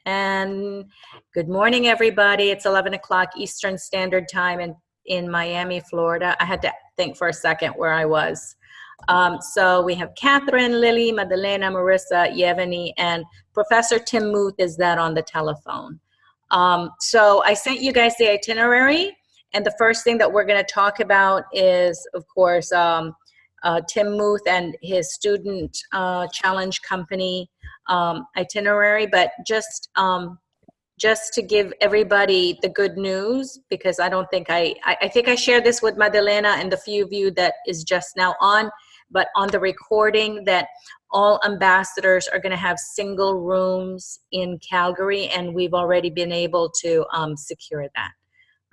And good morning, everybody. It's 11 o'clock Eastern Standard Time in Miami, Florida. I had to think for a second where I was. So we have Catherine, Lily, Madalena, Marissa, Yevany, and Professor Tim Muth is that on the telephone. So I sent you guys the itinerary, and the first thing that we're going to talk about is, of course, Tim Muth and his student challenge company itinerary, but just to give everybody the good news, because I don't think I think I shared this with Madalena and the few of you that is just now on, but on the recording that all ambassadors are going to have single rooms in Calgary, and we've already been able to secure that.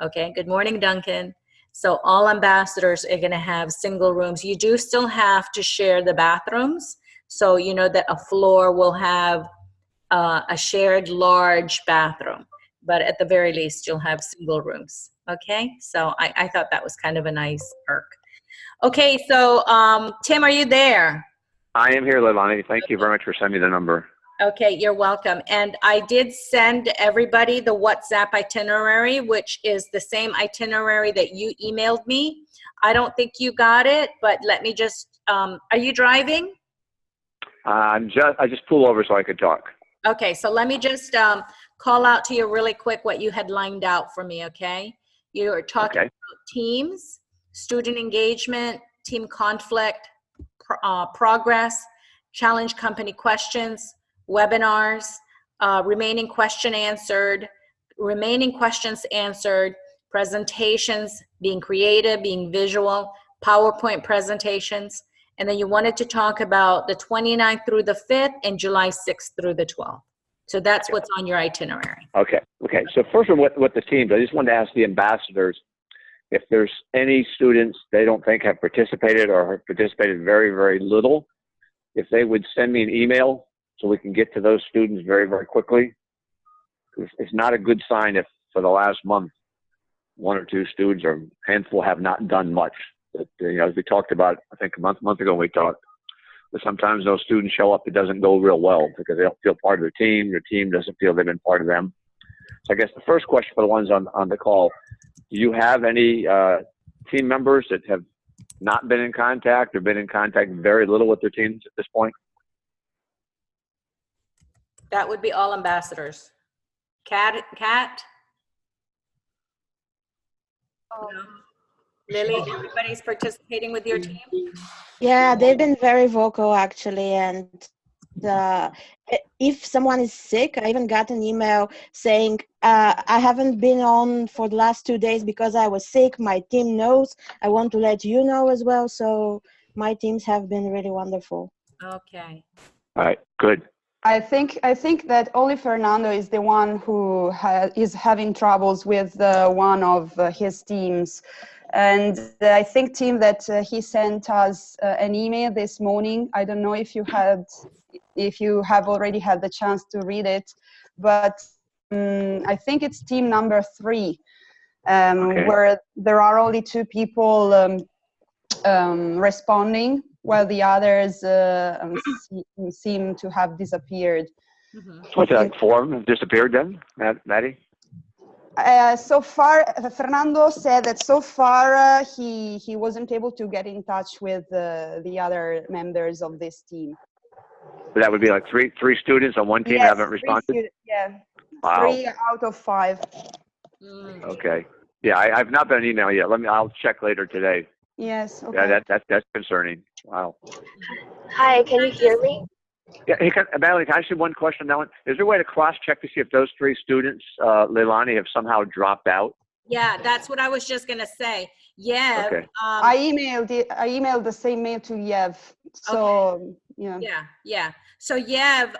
Okay, good morning, Duncan. So all ambassadors are going to have single rooms. You do still have to share the bathrooms. So you know that a floor will have a shared large bathroom, but at the very least, you'll have single rooms. Okay, so I thought that was kind of a nice perk. Okay, so Tim, are you there? I am here, Leilani. Thank you very much for sending me the number. Okay, you're welcome. And I did send everybody the WhatsApp itinerary, which is the same itinerary that you emailed me. I don't think you got it, but let me just, are you driving? I just pulled over so I could talk. Okay, so let me just call out to you really quick what you had lined out for me, okay? You were talking about teams, student engagement, team conflict, progress, challenge company questions, webinars, remaining questions answered, presentations, being creative, being visual, PowerPoint presentations, and then you wanted to talk about the 29th through the 5th and July 6th through the 12th. So that's what's on your itinerary. Okay. So first one, what the teams, I just wanted to ask the ambassadors if there's any students they don't think have participated or have participated very, very little, if they would send me an email so we can get to those students very, very quickly. It's not a good sign if for the last month, one or two students or a handful have not done much. But, as we talked about, I think a month ago we talked, but sometimes those students show up, it doesn't go real well because they don't feel part of the team doesn't feel they've been part of them. So I guess the first question for the ones on the call, do you have any team members that have not been in contact or been in contact very little with their teams at this point? That would be all ambassadors. Kat? No. Lily, everybody's participating with your team? Yeah, they've been very vocal actually, and if someone is sick, I even got an email saying, I haven't been on for the last 2 days because I was sick. My team knows. I want to let you know as well. So my teams have been really wonderful. Okay. All right, good. I think that only Fernando is the one who is having troubles with one of his teams. And I think, Tim, that he sent us an email this morning. I don't know if you have already had the chance to read it, but I think it's team number 3, where there are only 2 people responding, while the others seem to have disappeared. Mm-hmm. What's that form disappeared then, Maddie? So far, Fernando said that so far he wasn't able to get in touch with the other members of this team. So that would be like three students on one team haven't responded? Yeah. Wow. 3 out of 5. Okay. Yeah, I've not been an email yet. I'll check later today. Yes. Okay. Yeah, that's concerning. Wow. Hi, can you hear me? Yeah, hey, Madeline, can I ask you one question on that one? Is there a way to cross-check to see if those 3 students, Leilani, have somehow dropped out? Yeah, that's what I was just going to say. Yeah. Okay. I emailed the same mail to Yev. So, okay. Yeah. So Yev,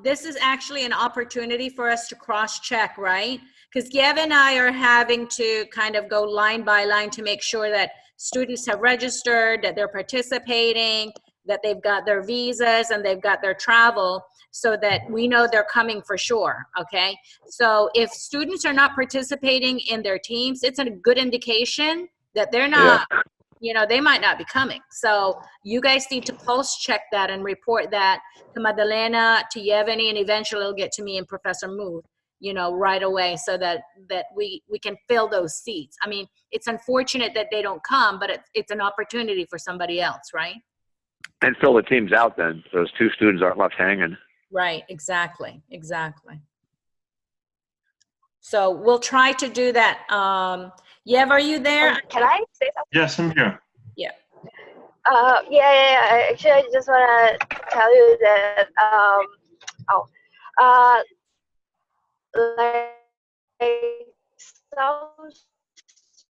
this is actually an opportunity for us to cross-check, right? Because Yev and I are having to kind of go line by line to make sure that students have registered, that they're participating, that they've got their visas and they've got their travel, so that we know they're coming for sure, okay? So if students are not participating in their teams, it's a good indication that they're not they might not be coming. So you guys need to post check that and report that to Madalena, to Yevgeny, and eventually it'll get to me and Professor Muth, right away, so that we can fill those seats. I mean, it's unfortunate that they don't come, but it's an opportunity for somebody else, right? And fill the teams out then. Those 2 students aren't left hanging. Right, exactly. So we'll try to do that. Yev, are you there? Can I say something? Yes, I'm here. Yeah. Yeah. Actually, I just want to tell you that, like, some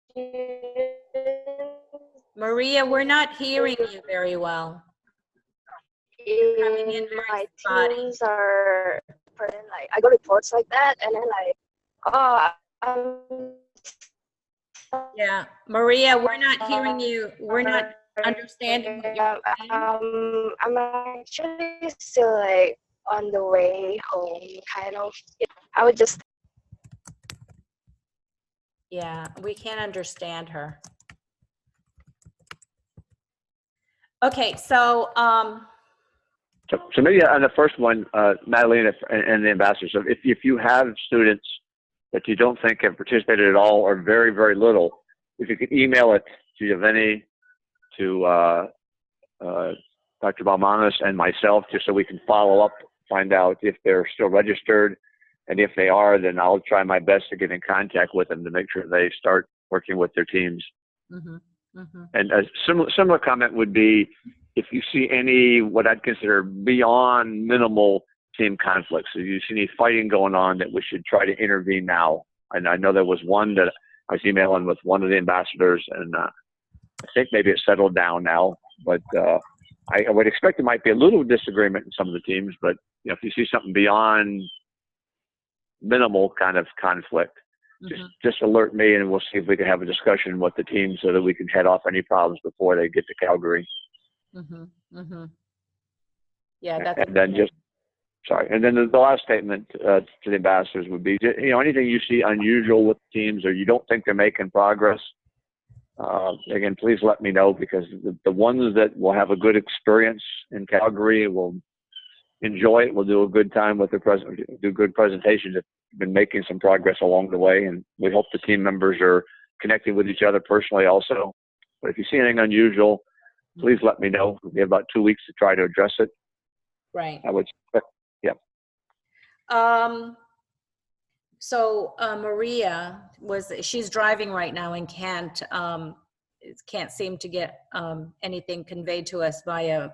students Maria, we're not hearing you very well. Coming in in very my spotty. teams are, like, I got reports like that, and then, like, oh, I'm Yeah, Maria, we're not hearing you. We're not understanding what you're saying. I'm actually still, like, on the way home, kind of. I would just. Yeah, we can't understand her. Okay, so So maybe on the first one, Madeline and the ambassadors, so if you have students that you don't think have participated at all or very, very little, if you could email it to Yevgeny, to Dr. Balmanis and myself, just so we can follow up, find out if they're still registered. And if they are, then I'll try my best to get in contact with them to make sure they start working with their teams. And a similar comment would be, if you see any, what I'd consider beyond minimal team conflicts, if you see any fighting going on, that we should try to intervene now. And I know there was one that I was emailing with one of the ambassadors, and I think maybe it's settled down now, but I would expect there might be a little disagreement in some of the teams, but if you see something beyond minimal kind of conflict, just alert me, and we'll see if we can have a discussion with the team so that we can head off any problems before they get to Calgary. Yeah, that's. And then and then the last statement to the ambassadors would be, anything you see unusual with teams or you don't think they're making progress, again, please let me know, because the ones that will have a good experience in Calgary will enjoy it. We'll do a good time with do good presentations. Have been making some progress along the way, and we hope the team members are connecting with each other personally also. But if you see anything unusual, please let me know. We have about 2 weeks to try to address it. Right. I would expect, yeah. So Maria she's driving right now and can't seem to get anything conveyed to us via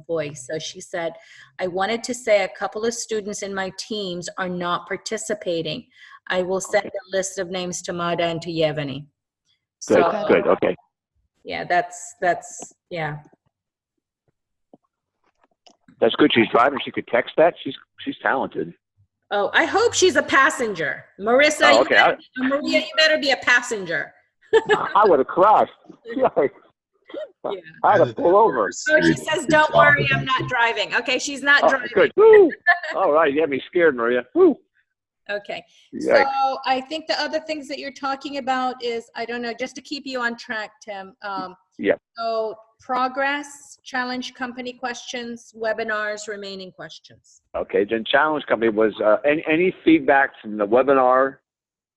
voice. So she said, I wanted to say a couple of students in my teams are not participating. I will send a list of names to Mada and to Yevgeny. Good, So, good, okay. Yeah, that's yeah. That's good. She's driving. She could text that. She's talented. Oh, I hope she's a passenger. Marissa, Oh, okay. Maria, you better be a passenger. I would have crashed. Yeah. I'd have pulled over. Oh, she says, don't worry, I'm not driving. Okay, she's not driving. Good. Woo. All right, you had me scared, Maria. Woo. Okay, Yikes. so I think the other things that you're talking about is, I don't know, just to keep you on track, Tim. Yeah. So progress, challenge company questions, webinars, remaining questions. Okay, then challenge company was any feedback from the webinar,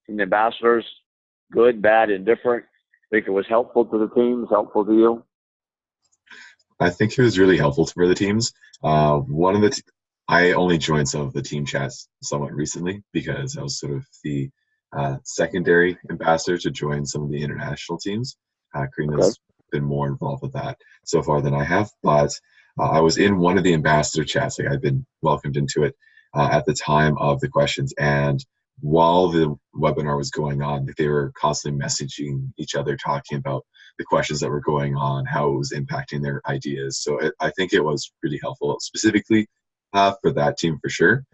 from the ambassadors, good, bad, indifferent? Think it was helpful to the teams, helpful to you? I think it was really helpful for the teams. I only joined some of the team chats somewhat recently because I was sort of the secondary ambassador to join some of the international teams. Karina's been more involved with that so far than I have, but I was in one of the ambassador chats. Like, I've been welcomed into it at the time of the questions, and while the webinar was going on, they were constantly messaging each other, talking about the questions that were going on, how it was impacting their ideas. So I think it was really helpful, specifically for that team for sure.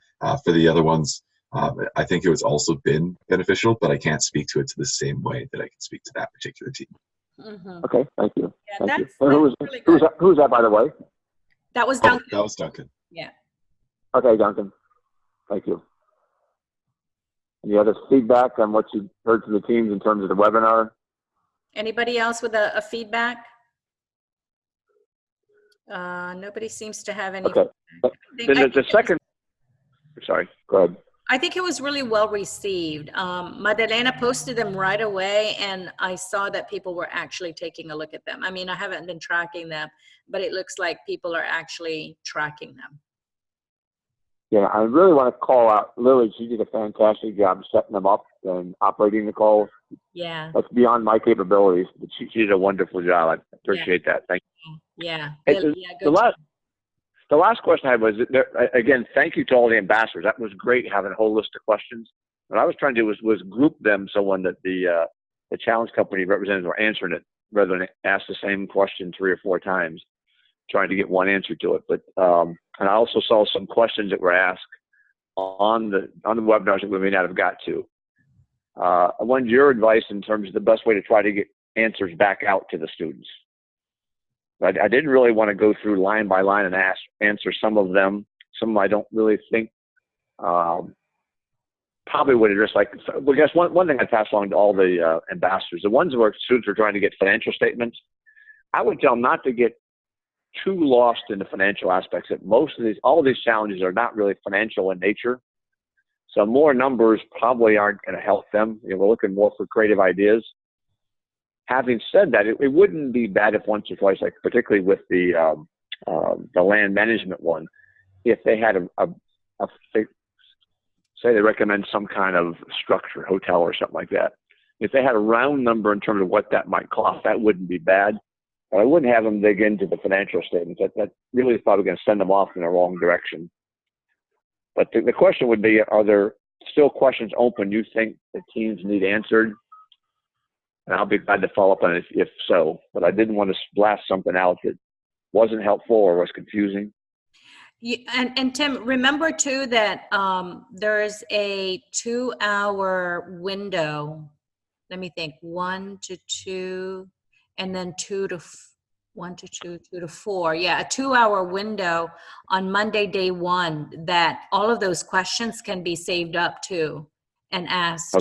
For the other ones, I think it was also been beneficial, but I can't speak to it to the same way that I can speak to that particular team. Okay, thank you. Yeah, thank you. Really good. Who's that, by the way? That was Duncan. That was Duncan. Yeah. Okay, Duncan. Thank you. Any other feedback on what you heard from the teams in terms of the webinar? Anybody else with a feedback? Nobody seems to have any. Okay. Then the second, sorry, go ahead. I think it was really well received. Madalena posted them right away, and I saw that people were actually taking a look at them. I mean, I haven't been tracking them, but it looks like people are actually tracking them. Yeah, I really want to call out Lily. She did a fantastic job setting them up and operating the calls. Yeah. That's beyond my capabilities, but she did a wonderful job. I appreciate that. Thank you. Yeah. Hey, Yeah, good job. The last question I had was, again, thank you to all the ambassadors. That was great having a whole list of questions. What I was trying to do was group them so when that the challenge company representatives were answering it rather than ask the same question 3 or 4 times, trying to get one answer to it. But and I also saw some questions that were asked on the webinars that we may not have got to. I wanted your advice in terms of the best way to try to get answers back out to the students. I didn't really want to go through line by line and answer some of them. Some of them I don't really think probably would address, like, well, I guess one thing I pass along to all the ambassadors, the ones where students are trying to get financial statements, I would tell them not to get too lost in the financial aspects. That all of these challenges are not really financial in nature. So more numbers probably aren't going to help them. You know, we're looking more for creative ideas. Having said that, it wouldn't be bad if once or twice, like particularly with the land management one, if they had say they recommend some kind of structure, hotel or something like that. If they had a round number in terms of what that might cost, that wouldn't be bad. But I wouldn't have them dig into the financial statements. That really is probably going to send them off in the wrong direction. But the question would be, are there still questions open you think the teams need answered? And I'll be glad to follow up on it if so. But I didn't want to blast something out that wasn't helpful or was confusing. Yeah, and Tim, remember too that there's a 2-hour window. Let me think, 1 to 2, and then 1 to 2, 2 to 4. Yeah, a 2-hour window on Monday, day 1, that all of those questions can be saved up to and asked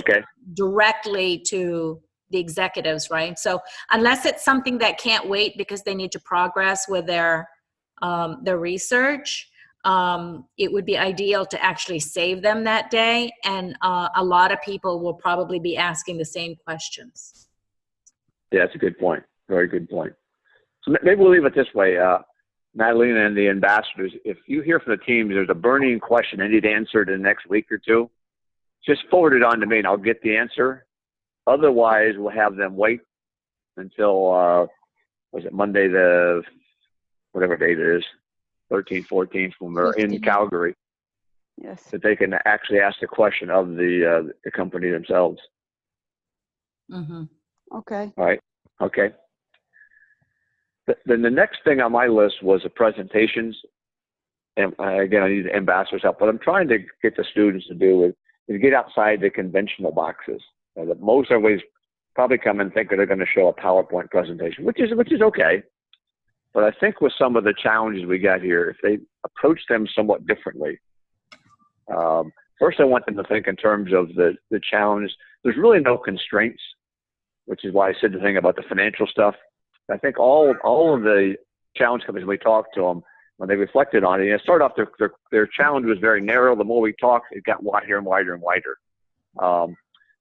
directly to the executives, right? So unless it's something that can't wait because they need to progress with their research, it would be ideal to actually save them that day. And a lot of people will probably be asking the same questions. Yeah, that's a good point. Very good point. So maybe we'll leave it this way, Madalena and the ambassadors. If you hear from the teams, there's a burning question they need answered in the next week or 2, just forward it on to me and I'll get the answer. Otherwise, we'll have them wait until, was it Monday whatever date it is, 13th, 14th, when we're in Calgary. Yes. So they can actually ask the question of the company themselves. Mm-hmm. Okay. All right. Okay. Then the next thing on my list was the presentations. And again, I need the ambassadors' help. What I'm trying to get the students to do is get outside the conventional boxes. That most everybody's probably come and think that they're going to show a PowerPoint presentation, which is okay. But I think with some of the challenges we got here, if they approach them somewhat differently, first I want them to think in terms of the challenge. There's really no constraints, which is why I said the thing about the financial stuff. I think all of the challenge companies, we talked to them, when they reflected on it, started off their challenge was very narrow. The more we talked, it got wider and wider and wider.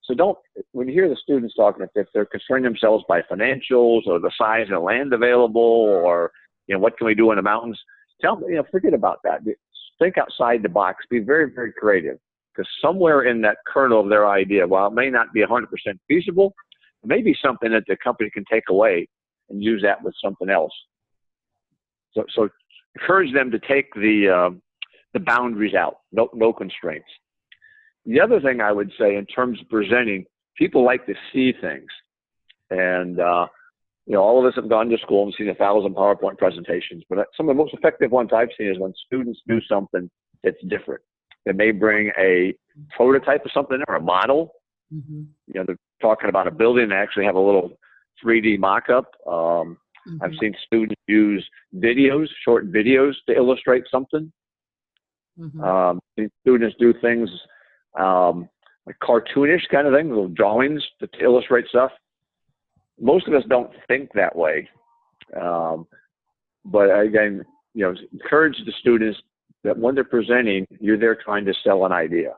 So when you hear the students talking, if they're constraining themselves by financials or the size of the land available or, what can we do in the mountains, tell them, forget about that. Think outside the box. Be very, very creative, because somewhere in that kernel of their idea, while it may not be 100% feasible, it may be something that the company can take away and use that with something else. So encourage them to take the boundaries out. No constraints. The other thing I would say in terms of presenting, people like to see things. And, all of us have gone to school and seen 1,000 PowerPoint presentations, but some of the most effective ones I've seen is when students do something that's different. They may bring a prototype of something or a model. Mm-hmm. They're talking about a building and actually have a little 3D mock-up. Mm-hmm. I've seen students use short videos to illustrate something. Mm-hmm. Students do things like cartoonish kind of things, little drawings to illustrate stuff. most of us don't think that way. But again, encourage the students that when they're presenting, you're there trying to sell an idea.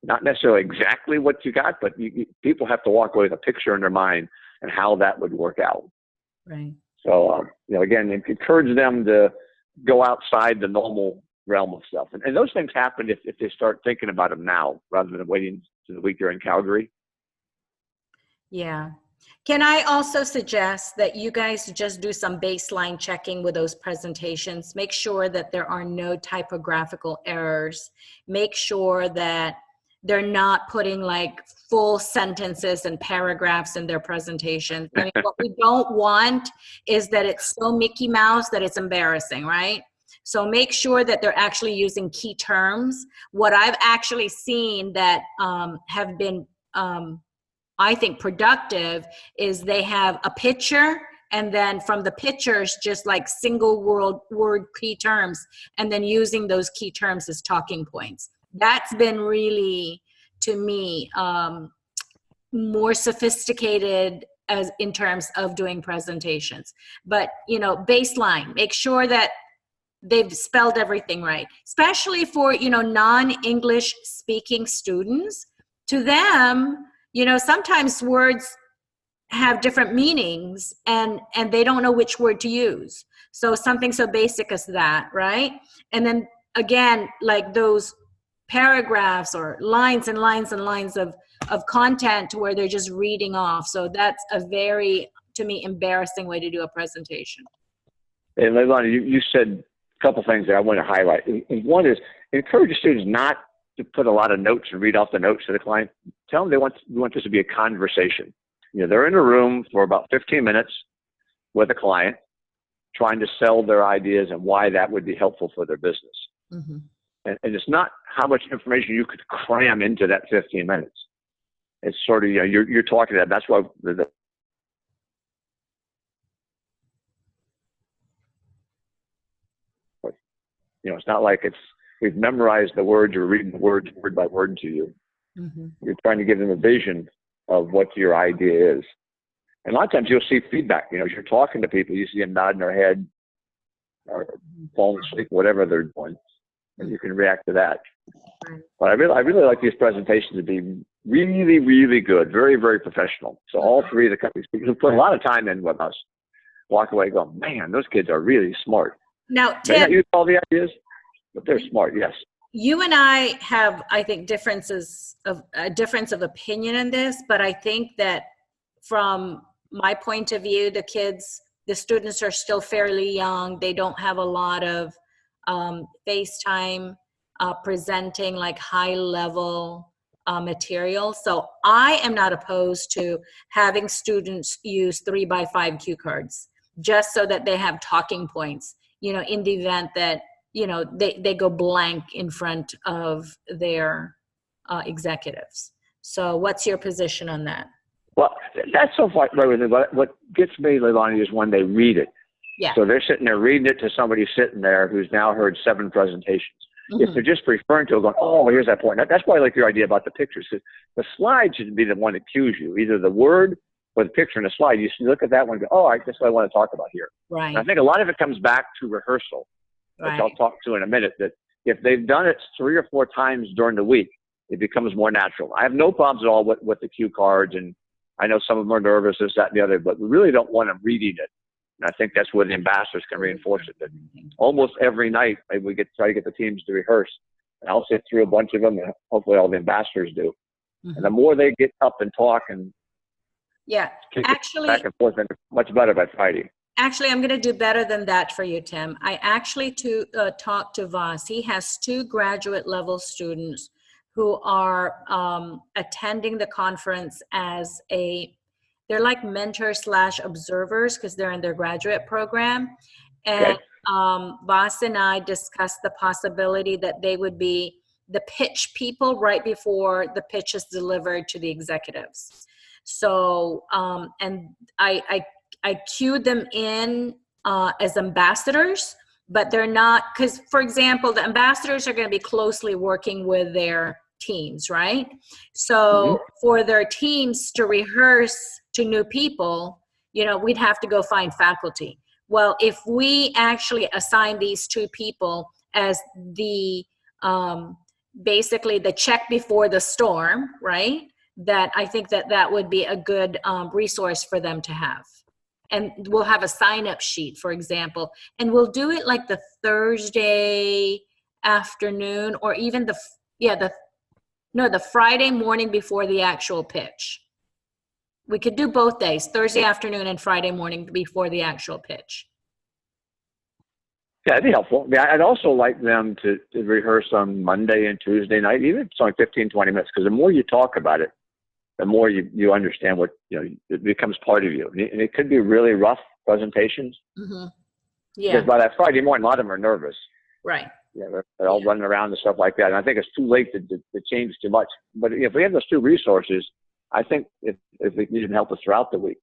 Not necessarily exactly what you got, but people have to walk away with a picture in their mind and how that would work out. Right. So, again, encourage them to go outside the normal realm of stuff. And those things happen if they start thinking about them now rather than waiting to the week they're in Calgary. Yeah. Can I also suggest that you guys just do some baseline checking with those presentations? Make sure that there are no typographical errors. Make sure that they're not putting like full sentences and paragraphs in their presentations. I mean, what we don't want is that it's so Mickey Mouse that it's embarrassing, right? So make sure that they're actually using key terms. What I've actually seen that have been, I think, productive is they have a picture, and then from the pictures, just like single word key terms, and then using those key terms as talking points. That's been really, to me, more sophisticated as in terms of doing presentations. But, baseline, make sure that they've spelled everything right, especially for, non-English speaking students. To them, sometimes words have different meanings and they don't know which word to use. So something so basic as that, right? And then again, like those paragraphs or lines and lines and lines of content where they're just reading off. So that's a very, to me, embarrassing way to do a presentation. And Leilani, you said a couple things that I want to highlight. And one is encourage the students not to put a lot of notes and read off the notes to the client. Tell them we want this to be a conversation. They're in a room for about 15 minutes with a client trying to sell their ideas and why that would be helpful for their business. Mm-hmm. And it's not how much information you could cram into that 15 minutes. It's sort of, you're talking to them. That's why it's not like we've memorized the words or reading the words word by word to you. Mm-hmm. You're trying to give them a vision of what your idea is. And a lot of times you'll see feedback. As you're talking to people, you see them nodding their head or falling asleep, whatever they're doing, and you can react to that. But I really like these presentations to be really, really good, very, very professional. So all three of the companies who put a lot of time in with us walk away going, man, those kids are really smart. Now, They not use all the ideas, but they're smart, yes. You and I have, I think, a difference of opinion in this, but I think that from my point of view, the students are still fairly young. They don't have a lot of FaceTime presenting like high level material. So I am not opposed to having students use 3x5 cue cards just so that they have talking points, in the event that, they go blank in front of their executives. So what's your position on that? Well, that's so far right with it. What gets me, Leilani, is when they read it. Yeah. So they're sitting there reading it to somebody sitting there who's now heard 7 presentations. Mm-hmm. If they're just referring to it, going, oh, here's that point. That's why I like your idea about the pictures. The slide should be the one that cues you, either the word or the picture in the slide. You should look at that one and go, oh, that's what I want to talk about here. Right. And I think a lot of it comes back to rehearsal, which I'll talk to in a minute, that if they've done it 3 or 4 times during the week, it becomes more natural. I have no problems at all with the cue cards, and I know some of them are nervous, this, that, and the other, but we really don't want them reading it. And I think that's where the ambassadors can reinforce it. That almost every night, maybe we try to get the teams to rehearse. And I'll sit through a bunch of them, and hopefully all the ambassadors do. Mm-hmm. And the more they get up and talk and actually back and forth, then much better by Friday. Actually, I'm going to do better than that for you, Tim. I actually talked to Voss. He has 2 graduate level students who are attending the conference as they're like mentors / observers because they're in their graduate program. And Voss and I discussed the possibility that they would be the pitch people right before the pitch is delivered to the executives. So, and I cued them in as ambassadors, but they're not, because for example, the ambassadors are going to be closely working with their teams, right? So for their teams to rehearse to new people, you know, we'd have to go find faculty. Well, if we actually assign these 2 people as the basically the check before the storm, right? That I think that would be a good resource for them to have. And we'll have a sign-up sheet, for example, and we'll do it like the Thursday afternoon, or even the Friday morning before the actual pitch. We could do both days, Thursday afternoon and Friday morning before the actual pitch. Yeah, it'd be helpful. Yeah, I'd also like them to rehearse on Monday and Tuesday night, even if it's only 15, 20 minutes, because the more you talk about it, the more you understand what, you know, it becomes part of you. And it could be really rough presentations. Mm-hmm. Yeah. Because by that Friday morning, a lot of them are nervous. Right. Yeah, they're all running around and stuff like that. And I think it's too late to change too much. But if we have those 2 resources, I think if we can help us throughout the week,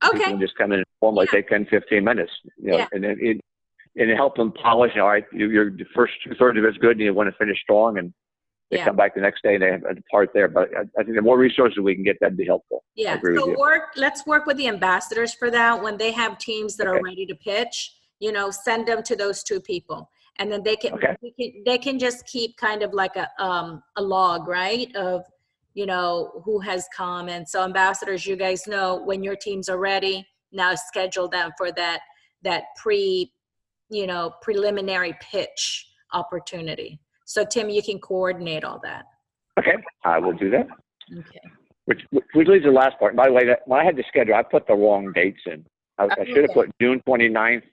Okay. people can just come in and formally take 10, 15 minutes, you know, and then and help them polish. All right, your first 2/3 of it's good, and you want to finish strong, and they come back the next day and they have a part there. But I think the more resources we can get, that'd be helpful. Yeah. I agree with you. Let's work with the ambassadors for that. When they have teams that are ready to pitch, you know, send them to those 2 people, and then they can just keep kind of like a log, right, of, you know, who has come. And so ambassadors, you guys know when your teams are ready, now schedule them for that preliminary pitch opportunity. So Tim, you can coordinate all that. Okay, I will do that. Okay. Which leads to the last part. By the way, when I had the schedule, I put the wrong dates in. I should have put June 29th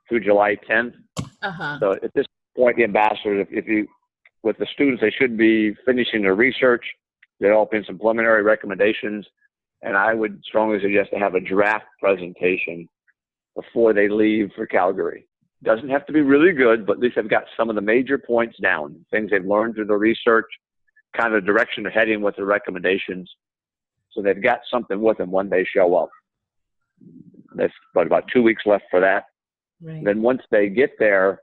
through July 10th. Uh-huh. So at this point, the ambassadors, with the students, they should be finishing their research, developing some preliminary recommendations, and I would strongly suggest to have a draft presentation before they leave for Calgary. Doesn't have to be really good, but at least they've got some of the major points down, things they've learned through the research, kind of direction they're heading with the recommendations. So they've got something with them when they show up. There's about 2 weeks left for that. Right. Then once they get there,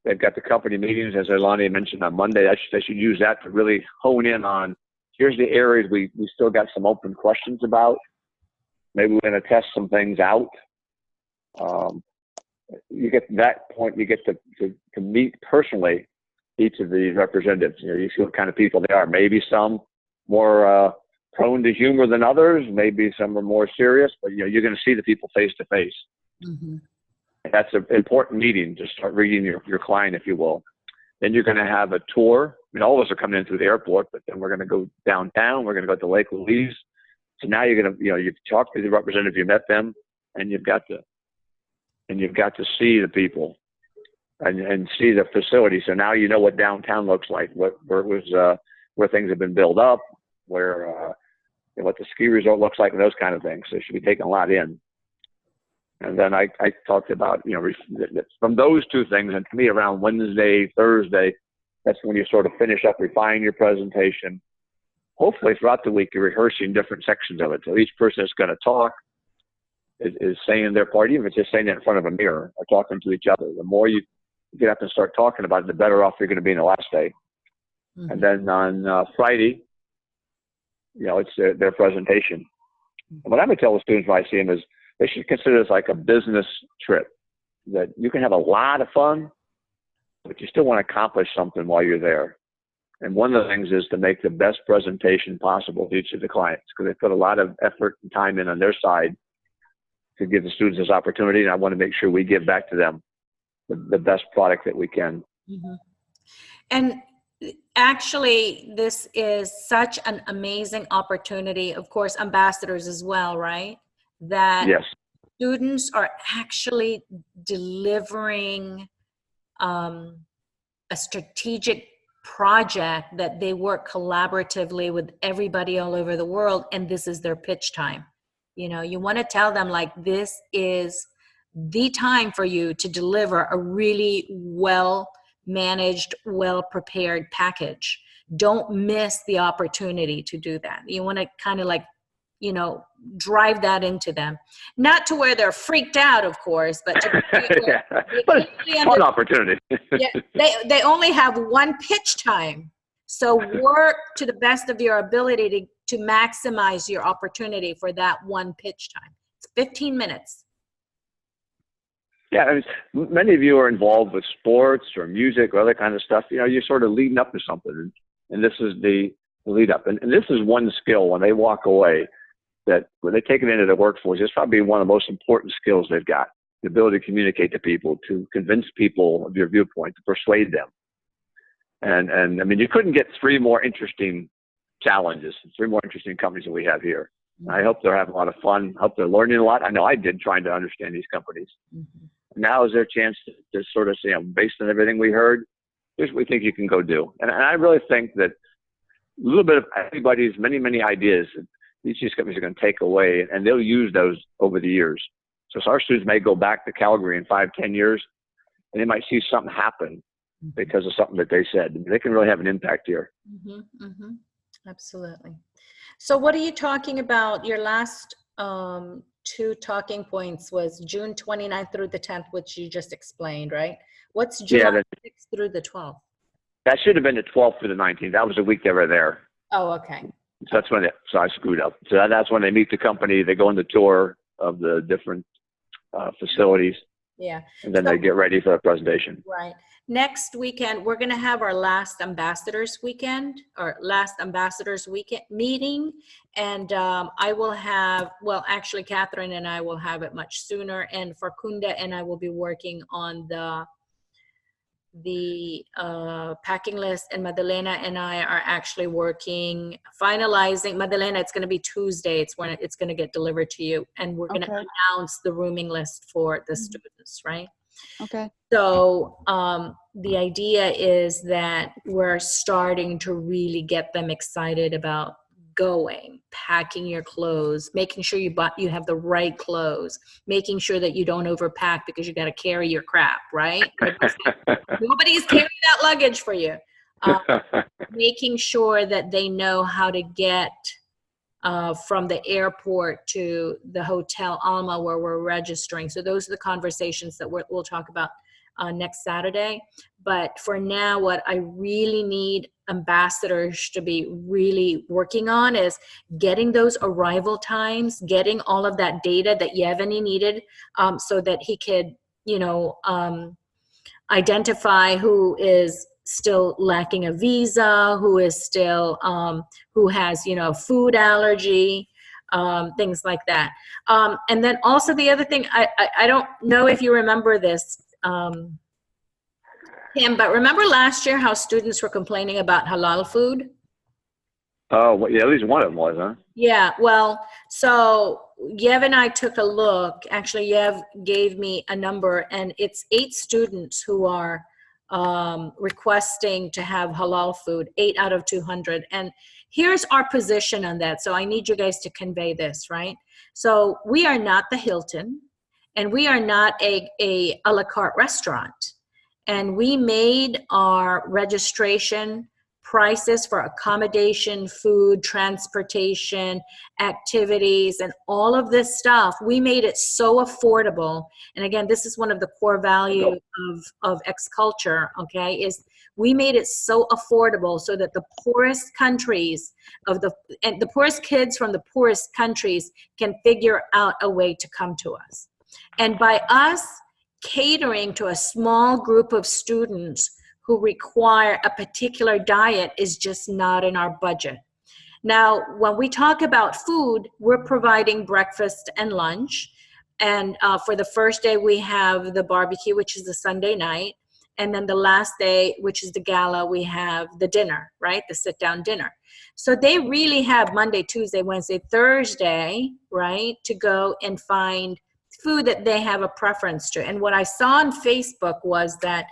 they've got the company meetings, as Ilani mentioned on Monday. They should use that to really hone in on, here's the areas we still got some open questions about. Maybe we're going to test some things out. You get to that point, you get to meet personally each of the representatives. You know, you see what kind of people they are. Maybe some more prone to humor than others. Maybe some are more serious. But you know, you're going to see the people face to face. That's an important meeting to start reading your client, if you will. Then you're going to have a tour. I mean, all of us are coming in through the airport, but then we're going to go downtown. We're going to go to Lake Louise. So now you're going to, you've talked to the representative, you met them, and you've got to see the people and see the facility. So now you know what downtown looks like, where things have been built up, what the ski resort looks like, and those kind of things. So you should be taking a lot in. And then I talked about, from those 2 things, and to me around Wednesday, Thursday, that's when you sort of finish up refining your presentation. Hopefully throughout the week, you're rehearsing different sections of it. So each person that's going to talk is saying their part, even if it's just saying it in front of a mirror or talking to each other. The more you get up and start talking about it, the better off you're going to be in the last day. And then on Friday, it's their presentation. And what I'm going to tell the students when I see them is they should consider this like a business trip, that you can have a lot of fun, but you still want to accomplish something while you're there. And one of the things is to make the best presentation possible to each of the clients, because they put a lot of effort and time in on their side to give the students this opportunity. And I want to make sure we give back to them the best product that we can. And actually, this is such an amazing opportunity. Of course, ambassadors as well, right? That yes. Students are actually delivering a strategic project that they work collaboratively with everybody all over the world, and this is their pitch time. You want to tell them, like, this is the time for you to deliver a really well managed, well prepared package. Don't miss the opportunity to do that. You want to kind of drive that into them, not to where they're freaked out, of course, but to but fun opportunity. they only have one pitch time, so work to the best of your ability to maximize your opportunity for that one pitch time. It's 15 minutes. Yeah, I mean, many of you are involved with sports or music or other kind of stuff. You know, you're sort of leading up to something, and this is the lead up. And this is one skill when they walk away that when they take it into the workforce, it's probably one of the most important skills they've got. The ability to communicate to people, to convince people of your viewpoint, to persuade them. And I mean, you couldn't get three more interesting challenges, three more interesting companies than we have here. I hope they're having a lot of fun. I hope they're learning a lot. I know I did, trying to understand these companies. Mm-hmm. Now is their chance to sort of say, based on everything we heard, here's what we think you can go do. And I really think that a little bit of everybody's many ideas that these companies are going to take away, and they'll use those over the years. So our students may go back to Calgary in 5-10 years, and they might see something happen because of something that they said. They can really have an impact here. Mm-hmm, mm-hmm. Absolutely. So what are you talking about? Your last two talking points was June 29th through the 10th, which you just explained, right? What's July 6th through the 12th? That should have been the 12th through the 19th. That was the week they were there. Oh, okay. So that's when so I screwed up. So that's when they meet the company. They go on the tour of the different facilities. Yeah. And then they get ready for the presentation. Right. Next weekend, we're going to have our last ambassadors weekend, or last ambassadors weekend meeting. And I will have, well, actually, Catherine and I will have it much sooner. And for Kunda and I will be working on the packing list, and Madalena and I are actually working, finalizing. Madalena, it's going to be Tuesday. It's when it's going to get delivered to you. And we're going to announce the rooming list for the students, right? Okay. So the idea is that we're starting to really get them excited about going, packing your clothes, making sure you have the right clothes, making sure that you don't overpack because you got to carry your crap, right? Nobody's carrying that luggage for you. Making sure that they know how to get from the airport to the Hotel Alma where we're registering. So those are the conversations that we'll talk about next Saturday. But for now, what I really need ambassadors to be really working on is getting those arrival times, getting all of that data that Yevgeny needed so that he could, identify who is still lacking a visa, who is still, who has, food allergy, things like that. And then also the other thing, I don't know if you remember this, Tim, but remember last year how students were complaining about halal food? Oh, well, yeah, at least one of them was, huh? Yeah, well, so Yev and I took a look. Actually, Yev gave me a number, and it's 8 students who are requesting to have halal food, 8 out of 200. And here's our position on that. So I need you guys to convey this, right? So we are not the Hilton, and we are not a la carte restaurant. And we made our registration prices for accommodation, food, transportation, activities, and all of this stuff. We made it so affordable. And again, this is one of the core values of X-Culture, okay, is we made it so affordable so that the poorest countries and the poorest kids from the poorest countries can figure out a way to come to us. And by us catering to a small group of students who require a particular diet is just not in our budget. Now, when we talk about food, we're providing breakfast and lunch. And for the first day, we have the barbecue, which is the Sunday night. And then the last day, which is the gala, we have the dinner, right? The sit-down dinner. So they really have Monday, Tuesday, Wednesday, Thursday, right, to go and find food that they have a preference to. And what I saw on Facebook was that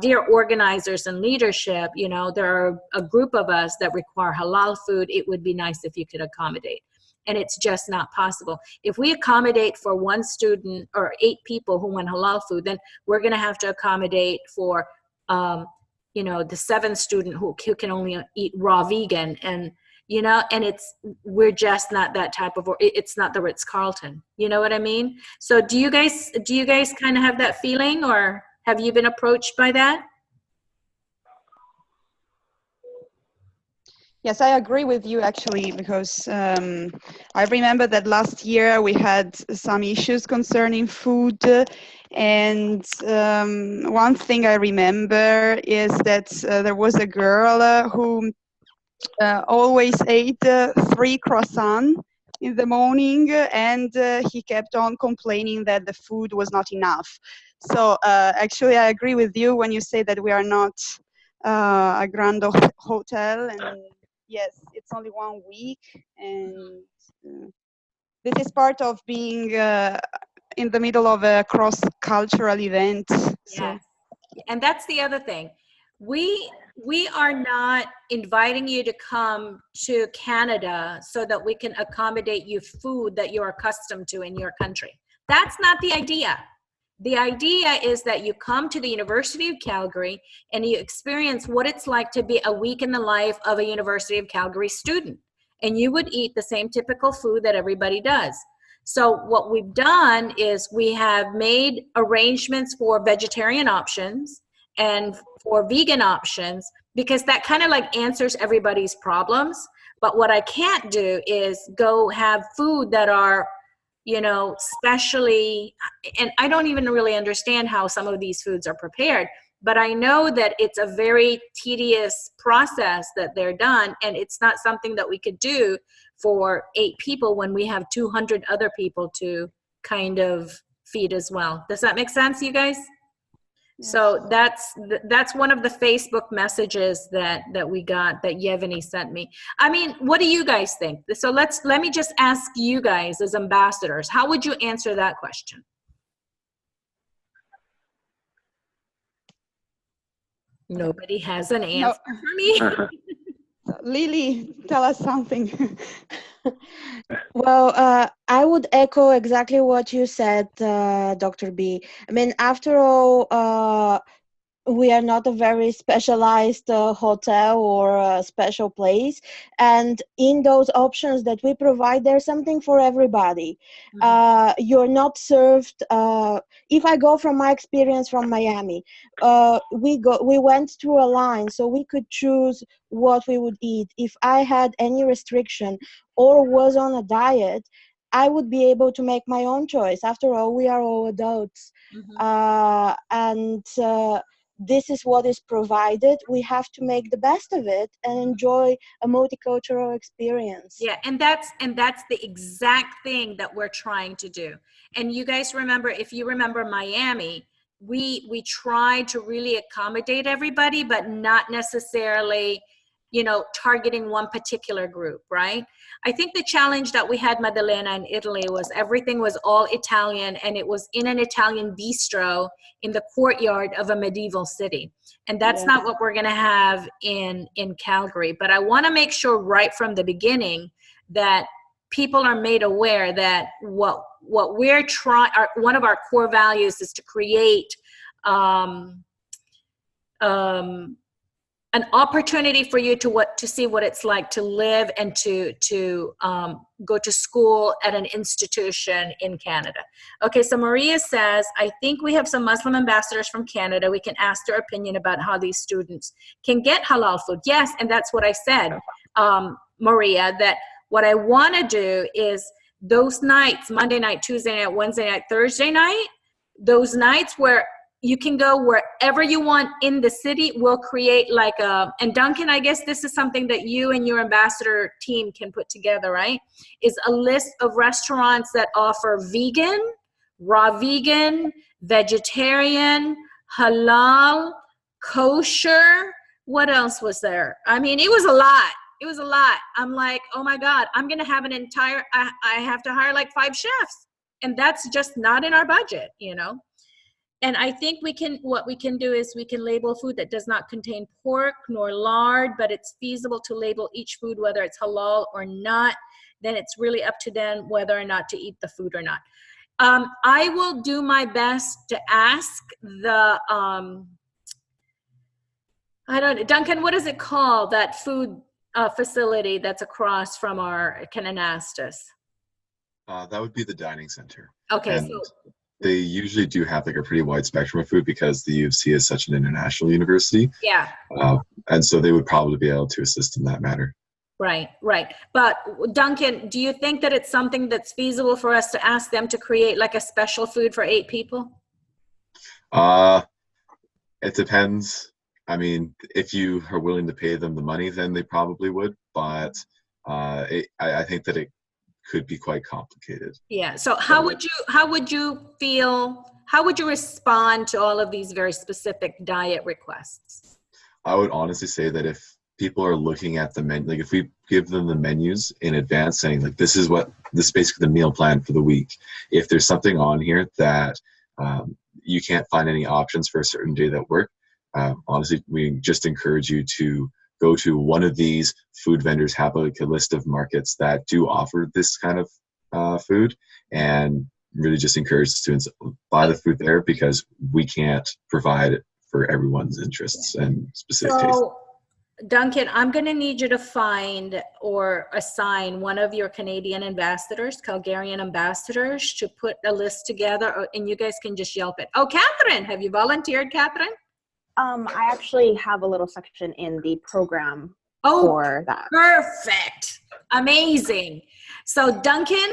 dear organizers and leadership, there are a group of us that require halal food. It would be nice if you could accommodate. And it's just not possible. If we accommodate for 1 student or 8 people who want halal food, then we're going to have to accommodate for, the 7th student who can only eat raw vegan. And, and we're just not that type of, it's not the Ritz-Carlton. You know what I mean? So do you guys kind of have that feeling, or have you been approached by that? Yes, I agree with you actually, because I remember that last year we had some issues concerning food, and one thing I remember is that there was a girl who always ate 3 croissants in the morning, and he kept on complaining that the food was not enough. So actually, I agree with you when you say that we are not a grand hotel, and yes, it's only 1 week, and this is part of being in the middle of a cross-cultural event. So Yes. And that's the other thing. We are not inviting you to come to Canada so that we can accommodate you food that you're accustomed to in your country. That's not the idea. The idea is that you come to the University of Calgary and you experience what it's like to be a week in the life of a University of Calgary student. And you would eat the same typical food that everybody does. So what we've done is we have made arrangements for vegetarian options and for vegan options, because that kind of like answers everybody's problems. But what I can't do is go have food that are, you know, specially, and I don't even really understand how some of these foods are prepared, but I know that it's a very tedious process that they're done, and it's not something that we could do for 8 people when we have 200 other people to kind of feed as well. Does that make sense, you guys? yes. So that's one of the Facebook messages that we got, that Yevgeny sent me. I mean, what do you guys think? So let me just ask you guys as ambassadors, how would you answer that question? Nobody has an No. answer for me. Lily, tell us something. Well, I would echo exactly what you said, Dr. B. I mean, after all, we are not a very specialized hotel or a special place, and in those options that we provide, there's something for everybody. You're not served, if I go from my experience from Miami, we went through a line so we could choose what we would eat. If I had any restriction or was on a diet, I would be able to make my own choice. After all, we are all adults. And this is what is provided. We have to make the best of it and enjoy a multicultural experience. Yeah, and that's the exact thing that we're trying to do. And you guys remember, if you remember Miami, we tried to really accommodate everybody, but not necessarily, you know, targeting one particular group, right? I think the challenge that we had, Maddalena, in Italy was everything was all Italian, and it was in an Italian bistro in the courtyard of a medieval city. And that's not what we're going to have in Calgary. But I want to make sure right from the beginning that people are made aware that what we're trying, one of our core values is to create an opportunity for you to see what it's like to live and to go to school at an institution in Canada. Okay, so Maria says, I think we have some Muslim ambassadors from Canada. We can ask their opinion about how these students can get halal food. Yes, and that's what I said, Maria, that what I want to do is those nights, Monday night, Tuesday night, Wednesday night, Thursday night, those nights where you can go wherever you want in the city. We'll create like and Duncan, I guess this is something that you and your ambassador team can put together, right? Is a list of restaurants that offer vegan, raw vegan, vegetarian, halal, kosher. What else was there? I mean, it was a lot. It was a lot. I'm like, oh my God, I'm going to have I have to hire like 5 chefs. And that's just not in our budget, you know? And I think what we can do is we can label food that does not contain pork nor lard, but it's feasible to label each food, whether it's halal or not. Then it's really up to them whether or not to eat the food or not. I will do my best to ask the, I don't know, Duncan, what is it called, that food facility that's across from our Cananastus? That would be the dining center. Okay, and so they usually do have like a pretty wide spectrum of food because the U of C is such an international university. yeah. And so they would probably be able to assist in that matter. Right, right. But Duncan, do you think that it's something that's feasible for us to ask them to create like a special food for 8 people? Uh, it depends. I mean, if you are willing to pay them the money, then they probably would. But I think that it could be quite complicated. Yeah. So So how would you respond to all of these very specific diet requests? I would honestly say that if people are looking at the menu, like if we give them the menus in advance, saying like this is basically the meal plan for the week. If there's something on here that you can't find any options for a certain day that work, honestly, we just encourage you to go to one of these food vendors, have like a list of markets that do offer this kind of food, and really just encourage the students buy the food there, because we can't provide it for everyone's interests and specific tastes. So, Duncan, I'm going to need you to find or assign one of your Canadian ambassadors, Calgarian ambassadors, to put a list together, and you guys can just yelp it. Oh, Catherine, have you volunteered, Catherine? I actually have a little section in the program for that. Perfect. Amazing. So Duncan,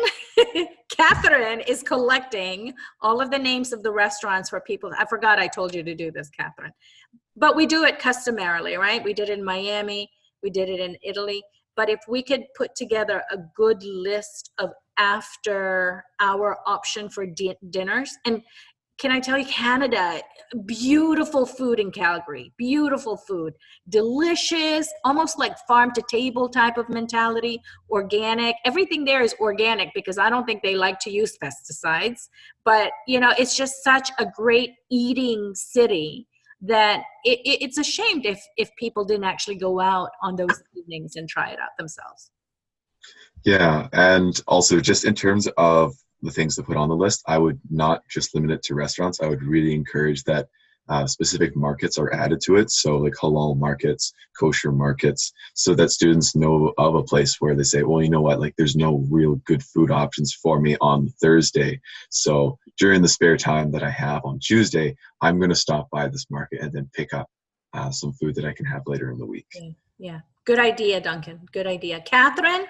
Catherine is collecting all of the names of the restaurants for people. I forgot I told you to do this, Catherine. But we do it customarily, right? We did it in Miami. We did it in Italy. But if we could put together a good list of after hour option for dinners, and can I tell you, Canada, beautiful food in Calgary, beautiful food, delicious, almost like farm to table type of mentality, organic. Everything there is organic because I don't think they like to use pesticides. But, you know, it's just such a great eating city that it's a shame if people didn't actually go out on those evenings and try it out themselves. Yeah, and also just in terms of the things to put on the list, I would not just limit it to restaurants. I would really encourage that specific markets are added to it. So like halal markets, kosher markets, so that students know of a place where they say, well, you know what, like there's no real good food options for me on Thursday. So during the spare time that I have on Tuesday, I'm going to stop by this market and then pick up some food that I can have later in the week. Yeah. Good idea, Duncan. Good idea. Catherine,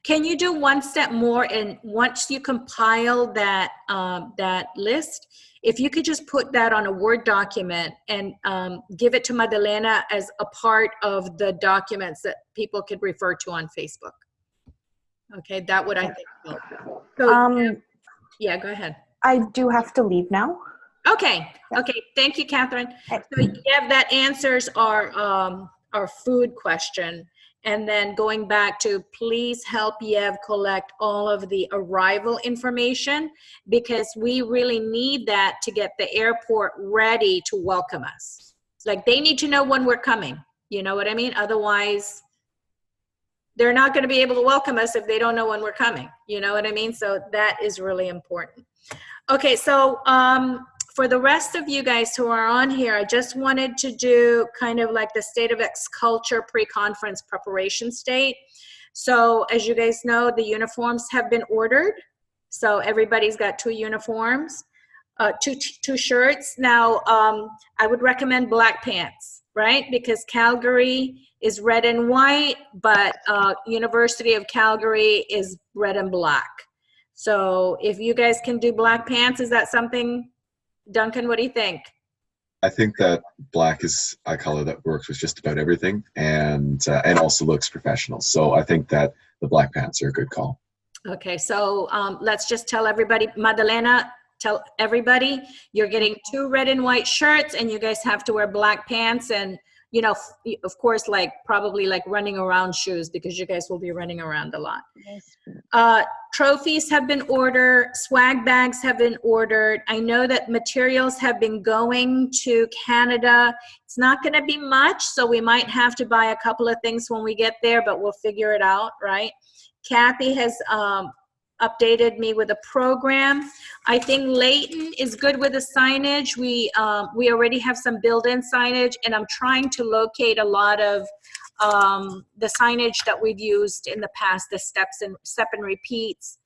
can you do one step more? And once you compile that that list, if you could just put that on a Word document and give it to Madalena as a part of the documents that people could refer to on Facebook. Okay, that would, I think, help. So, yeah, go ahead. I do have to leave now. Okay. Okay. Thank you, Catherine. So yeah, that answers our food question. And then going back to, please help Yev collect all of the arrival information, because we really need that to get the airport ready to welcome us. Like, they need to know when we're coming. You know what I mean? Otherwise, they're not going to be able to welcome us if they don't know when we're coming. You know what I mean? So that is really important. Okay, so for the rest of you guys who are on here, I just wanted to do kind of like the State of X Culture pre-conference preparation state. So as you guys know, the uniforms have been ordered. So everybody's got 2 uniforms, two shirts. Now, I would recommend black pants, right? Because Calgary is red and white, but University of Calgary is red and black. So if you guys can do black pants, is that something, Duncan, what do you think? I think that black is a color that works with just about everything, and also looks professional. So I think that the black pants are a good call. Okay, so let's just tell everybody, Madalena, tell everybody you're getting 2 red and white shirts, and you guys have to wear black pants, and you know, of course, like probably like running around shoes, because you guys will be running around a lot. Yes. Trophies have been ordered. Swag bags have been ordered. I know that materials have been going to Canada. It's not going to be much, so we might have to buy a couple of things when we get there, but we'll figure it out, right? Kathy has updated me with a program. I think Leighton is good with the signage. We already have some built-in signage, and I'm trying to locate a lot of the signage that we've used in the past, the step and repeats.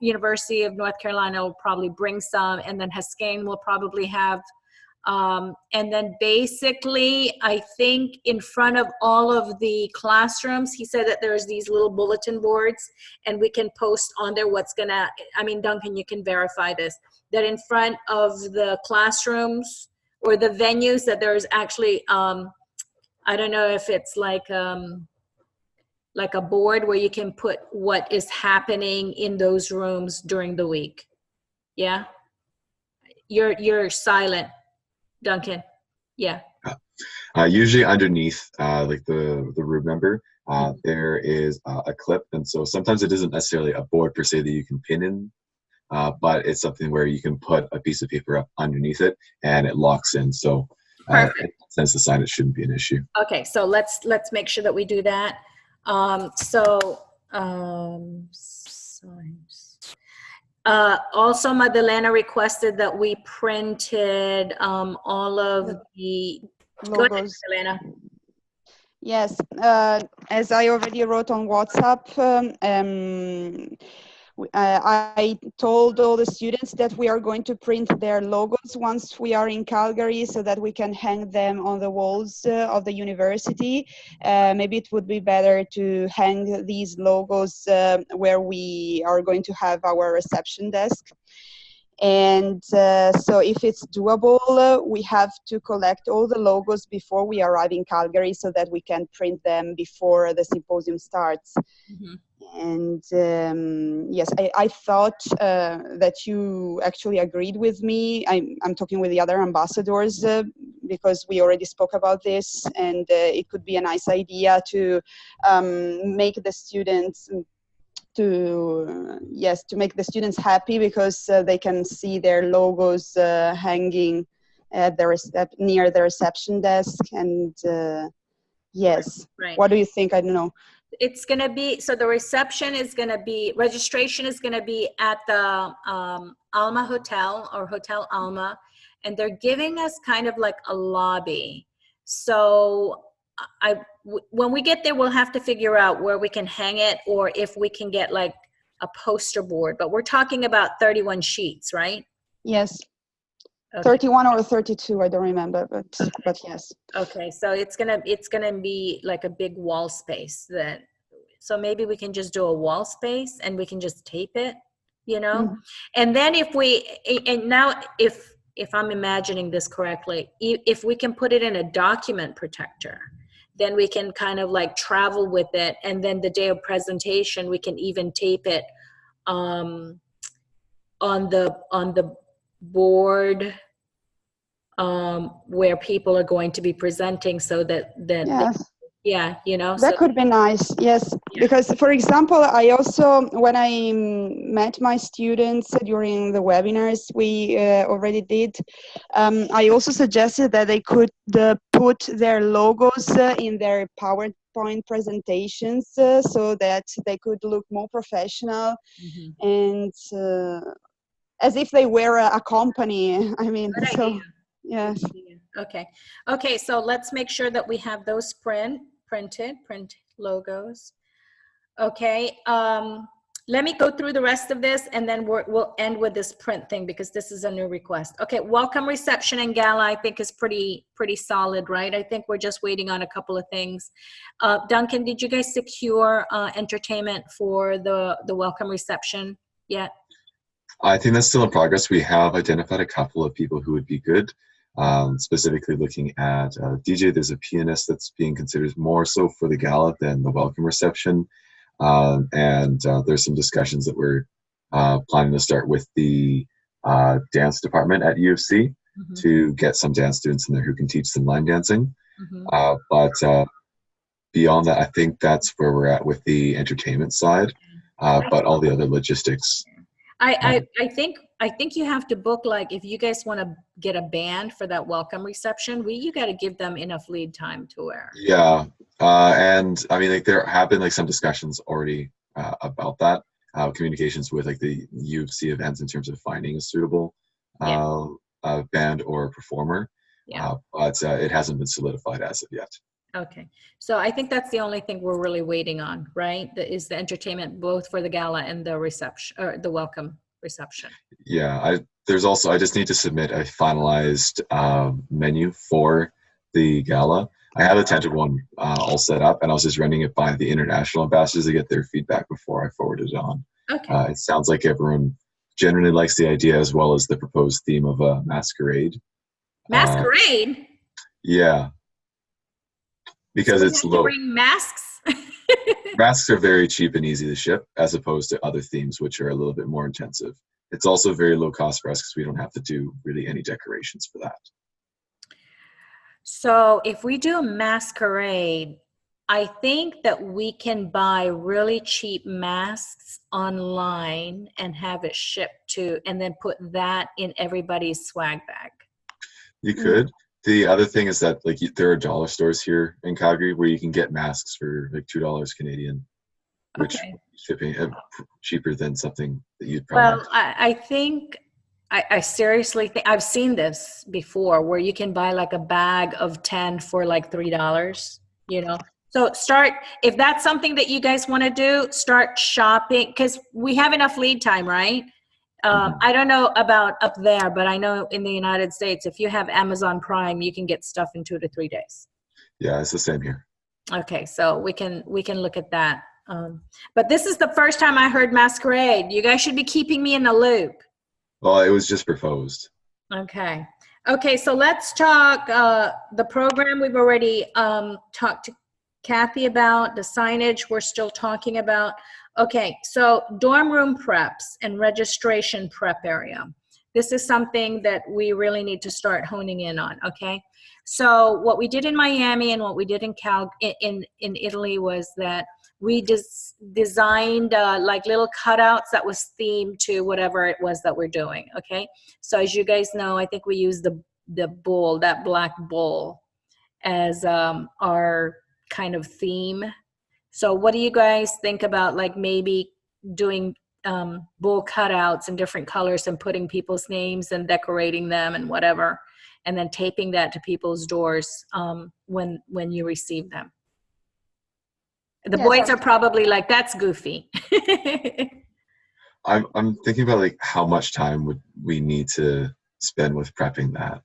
University of North Carolina will probably bring some, and then Haskayne will probably have And then basically, I think in front of all of the classrooms, he said that there's these little bulletin boards, and we can post on there what's gonna, I mean, Duncan, you can verify this, that in front of the classrooms or the venues that there's actually, I don't know if it's like a board where you can put what is happening in those rooms during the week. Yeah? You're silent, Duncan. Yeah. Usually underneath like the room number, there is a clip, and so sometimes it isn't necessarily a board per se that you can pin in, but it's something where you can put a piece of paper up underneath it and it locks in. So since the sign, it shouldn't be an issue. Okay, so let's make sure that we do that. Also, Madalena requested that we printed all of the logos. Go ahead, Madalena. Yes, as I already wrote on WhatsApp, I told all the students that we are going to print their logos once we are in Calgary so that we can hang them on the walls of the university. Maybe it would be better to hang these logos where we are going to have our reception desk. And so if it's doable, we have to collect all the logos before we arrive in Calgary so that we can print them before the symposium starts. Mm-hmm. And yes, I thought that you actually agreed with me. I'm talking with the other ambassadors because we already spoke about this, and it could be a nice idea to make the students make the students happy because they can see their logos hanging at the near the reception desk. And yes, right. What do you think? I don't know. It's going to be, so the reception is going to be, registration is going to be at the Alma Hotel or Hotel Alma, and they're giving us kind of like a lobby. So when we get there, we'll have to figure out where we can hang it or if we can get like a poster board, but we're talking about 31 sheets, right? Yes. Okay. 31 or 32, I don't remember, but yes. Okay, so it's gonna be like a big wall space so maybe we can just do a wall space and we can just tape it, you know? Mm-hmm. And then if I'm imagining this correctly, if we can put it in a document protector, then we can kind of like travel with it, and then the day of presentation we can even tape it on the board where people are going to be presenting, so that you know, that could be nice. Yes, yeah. Because for example, I also, when I met my students during the webinars we already did, I also suggested that they could put their logos in their PowerPoint presentations so that they could look more professional. Mm-hmm. And as if they were a company. I mean, good so idea. Yes. Okay, so let's make sure that we have those print logos. Okay, let me go through the rest of this, and then we'll end with this print thing because this is a new request. Okay, welcome reception and gala I think is pretty solid, right? I think we're just waiting on a couple of things. Duncan, did you guys secure entertainment for the welcome reception yet? I think that's still in progress. We have identified a couple of people who would be good. Specifically looking at DJ, there's a pianist that's being considered more so for the gala than the welcome reception. And there's some discussions that we're planning to start with the dance department at U of C mm-hmm. to get some dance students in there who can teach them line dancing. Mm-hmm. But beyond that, I think that's where we're at with the entertainment side. But all the other logistics. I think you have to book, like, if you guys want to get a band for that welcome reception, you got to give them enough lead time to wear. Yeah, and I mean, like, there have been like some discussions already about that, communications with like the U of C events in terms of finding a suitable band or performer. Yeah. But it hasn't been solidified as of yet. Okay, so I think that's the only thing we're really waiting on, right? Is the entertainment, both for the gala and the reception or the welcome reception. Yeah, there's also, I just need to submit a finalized menu for the gala. I had a tentative one all set up, and I was just running it by the international ambassadors to get their feedback before I forwarded it on. Okay. It sounds like everyone generally likes the idea, as well as the proposed theme of a masquerade. Masquerade? Yeah, because so we it's have low. to bring masks? Masks are very cheap and easy to ship, as opposed to other themes, which are a little bit more intensive. It's also very low cost for us because we don't have to do really any decorations for that. So if we do a masquerade, I think that we can buy really cheap masks online and have it shipped to, and then put that in everybody's swag bag. You could. The other thing is that like there are dollar stores here in Calgary where you can get masks for like $2 Canadian, which shipping cheaper than something that you'd probably. Well, I think I seriously think I've seen this before where you can buy like a bag of 10 for like $3, you know. So start, if that's something that you guys want to do, start shopping, because we have enough lead time, right? I don't know about up there, but I know in the United States, if you have Amazon Prime, you can get stuff in 2 to 3 days. Yeah, it's the same here. Okay, so we can look at that. But this is the first time I heard masquerade. You guys should be keeping me in the loop. Well, it was just proposed. Okay. Okay, so let's talk the program we've already talked to Kathy about, the signage we're still talking about. Okay, so dorm room preps and registration prep area. This is something that we really need to start honing in on, okay? So what we did in Miami and what we did in Italy was that we designed like little cutouts that was themed to whatever it was that we're doing, okay? So as you guys know, I think we used the bull, that black bull, as our kind of theme. So what do you guys think about like maybe doing bull cutouts in different colors and putting people's names and decorating them and whatever, and then taping that to people's doors when you receive them? The boys are probably like, that's goofy. I'm thinking about like how much time would we need to spend with prepping that?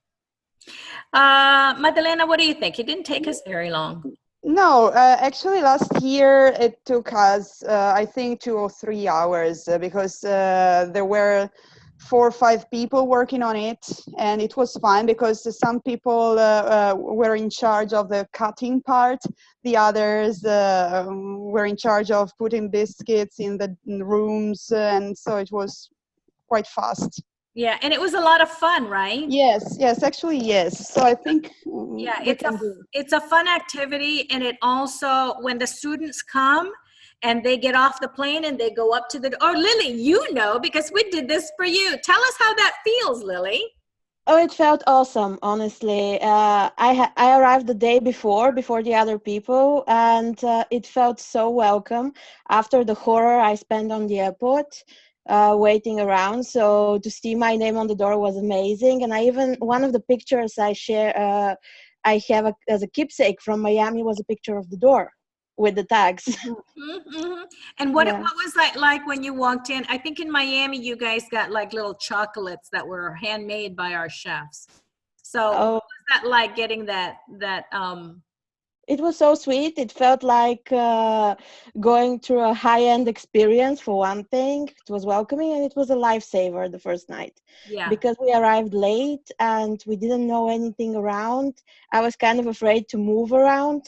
Madalena, what do you think? It didn't take us very long. No, actually last year it took us, I think 2 or 3 hours because there were 4 or 5 people working on it, and it was fine because some people were in charge of the cutting part, the others were in charge of putting biscuits in the rooms, and so it was quite fast. Yeah, and it was a lot of fun, right? Yes, actually yes. So I think yeah, it's a fun activity, and it also, when the students come and they get off the plane and they go up to the, or Lily, you know, because we did this for you. Tell us how that feels, Lily. Oh, it felt awesome, honestly. I arrived the day before the other people, and it felt so welcome after the horror I spent on the airport. Waiting around, so to see my name on the door was amazing. And I even, one of the pictures I share, I have as a keepsake from Miami was a picture of the door with the tags. Mm-hmm. And what was that like when you walked in? I think in Miami you guys got like little chocolates that were handmade by our chefs. So what was that like getting that It was so sweet. It felt like going through a high-end experience, for one thing. It was welcoming, and it was a lifesaver the first night. Yeah. Because we arrived late and we didn't know anything around. I was kind of afraid to move around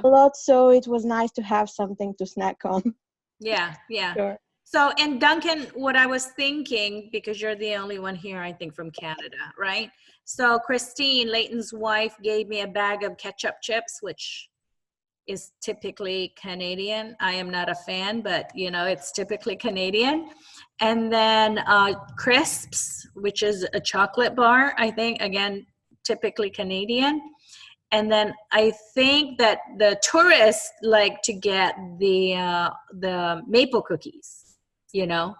a lot, so it was nice to have something to snack on. Yeah, yeah. Sure. So, and Duncan, what I was thinking, because you're the only one here, I think, from Canada, right? So Christine, Leighton's wife, gave me a bag of ketchup chips, which is typically Canadian. I am not a fan, but you know, it's typically Canadian. And then crisps, which is a chocolate bar, I think, again, typically Canadian. And then I think that the tourists like to get the maple cookies, you know.